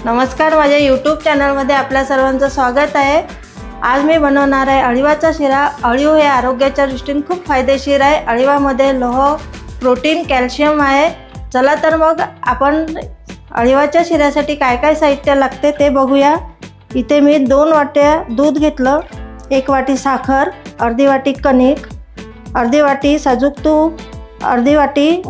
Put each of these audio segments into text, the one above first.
नमस्कार, माझ्या यूट्यूब चॅनलमध्ये आपल्या सर्वांचं स्वागत आहे। आज मी बनवणार आहे अळीवाचा शिरा। अळीव हे आरोग्याच्या दृष्टीने खूप फायदेशीर आहे। अळीवामध्ये लोह, प्रोटीन, कॅल्शियम आहे। चला तर मग आपण अळीवाच्या शिऱ्यासाठी काय काय साहित्य लागते ते बघूया। इथे मी 2 वाट्या दूध घेतलं, 1 वाटी साखर, अर्धी वाटी कणिक, अर्धी वाटी साजूक तूप, अर्धी वाटी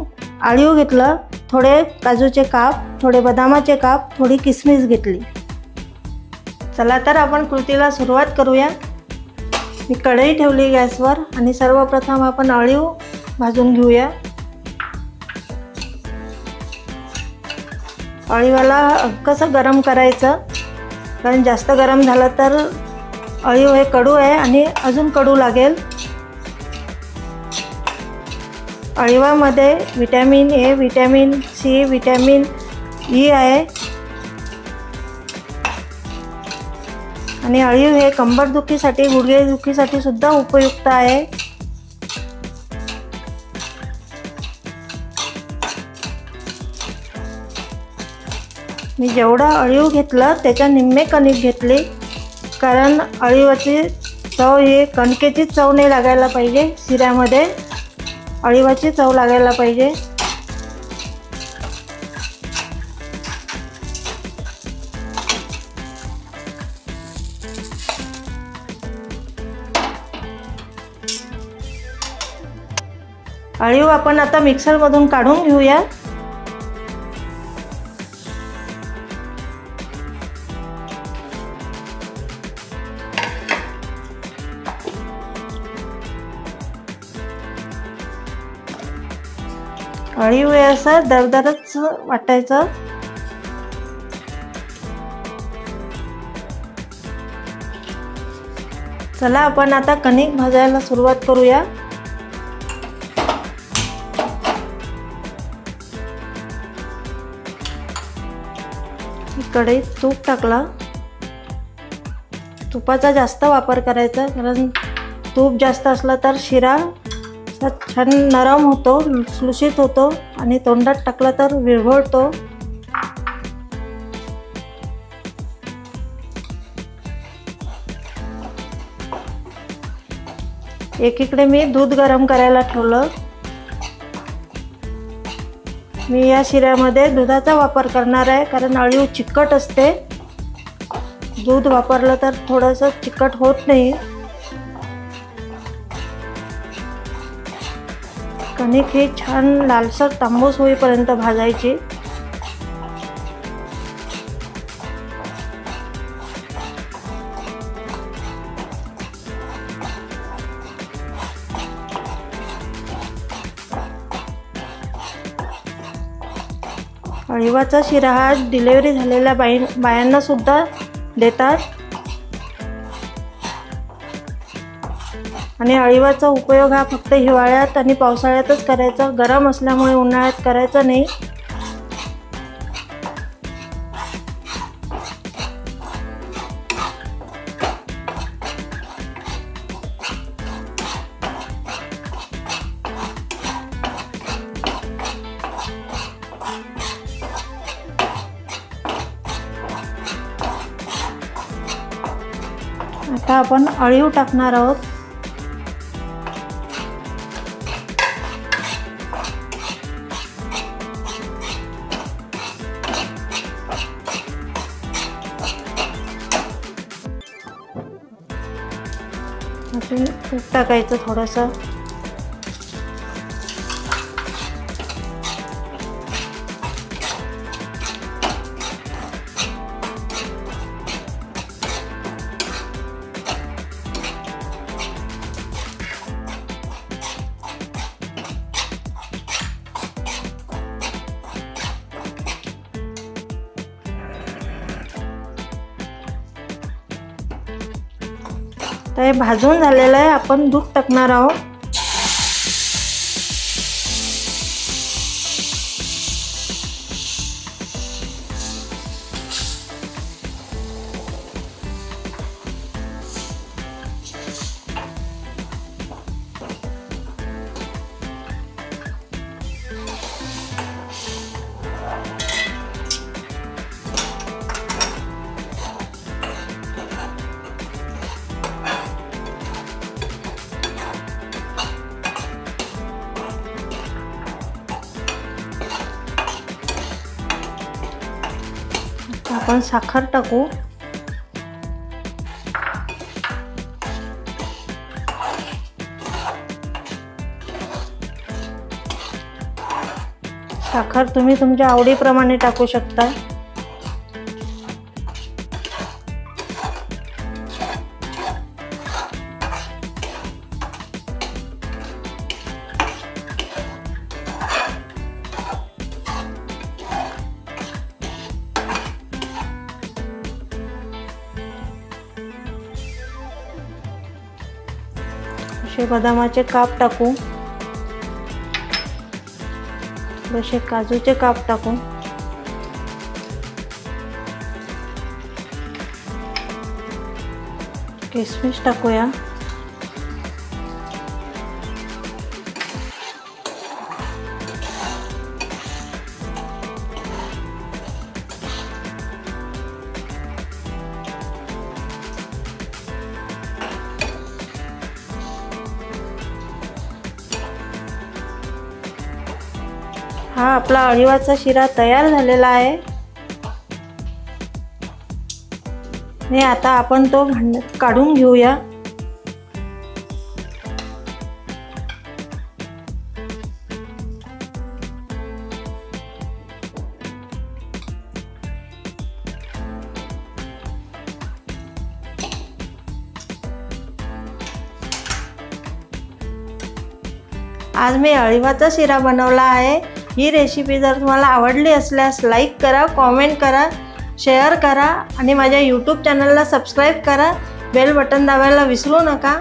अळीव घेतलं, थोडे काजूचे काप, थोडे बदामाचे काप, थोडी किसमिस घेतली। चला तर आपण कृतीला सुरुवात करूया। मी कढई ठेवली गॅसवर आणि सर्वप्रथम आपण अळीव भाजून घेऊया। अळीवाला कसं गरम करायचं, कारण जास्त गरम झालं तर अळीव हे कडू आहे आणि अजून कडू लागेल। अळीवामध्ये vitamin A, vitamin C, vitamin E आहे आणि अळीव हे कंबरदुखीसाठी, गुडघेदुखीसाठी सुद्धा उपयुक्त आहे। मी जेवढा अळीव घेतलं त्याच्या निम्मे कणिक घेतली, कारण अळीवाची चव ही कणकेची चव नाही लागायला पाहिजे, शिऱ्यामध्ये अळीवाची चव लागायला पाहिजे। अळीव आपण आता मिक्सरमधून काढून घेऊया। अळीव हे असं दरदरच वाटायचं। चला आपण आता कणिक भाजायला सुरुवात करूया। कढईत तूप टाकला। तुपाचा जास्त वापर करायचा, कारण तूप जास्त असलं तर शिरा छान नरम होतो, लुसलुशीत होतो आणि तोंडात टाकला तर विरघळतो। एकीकडे मी दूध गरम करायला ठेवलं। मी या शिऱ्यामध्ये दुधाचा वापर करणार आहे, कारण अळीव चिकट असते। दूध वापरलं तर थोडंसं चिकट होत नाही। कणिक ही छान लालसर तांबूस होईपर्यंत भाजायची। अळीवाचा शिरा हा डिलिव्हरी झालेल्या बायांना सुद्धा देतात आणि अळीवाचा उपयोग हा फक्त हिवाळ्यात आणि पावसाळ्यातच करायचा, गरम असल्यामुळे उन्हाळ्यात करायचा नाही। आता आपण अळीव टाकणार आहोत। आपण तूप टाकायचं थोडंसं। तर हे भाजून झालेलं आहे, आपण दूध टाकणार आहोत। आपण साखर टाकू। साखर तुम्ही तुमच्या आवडीप्रमाणे टाकू शकता। असे बदामाचे काप टाकू, थोडेसे काजूचे काप टाकू, किसमिस टाकूया, हा आपला अळीवाचा शिरा तयार झालेला आहे। आणि आता आपण तो भांड्यात काढून घेऊया। आज मी अळीवाचा शिरा बनवला आहे। ही रेसिपी जर तुम्हाला आवडली असल्यास लाईक करा, कमेंट करा, शेअर करा आणि माझ्या यूट्यूब चॅनलला सबस्क्राईब करा। बेल बटन दाबायला विसरू नका।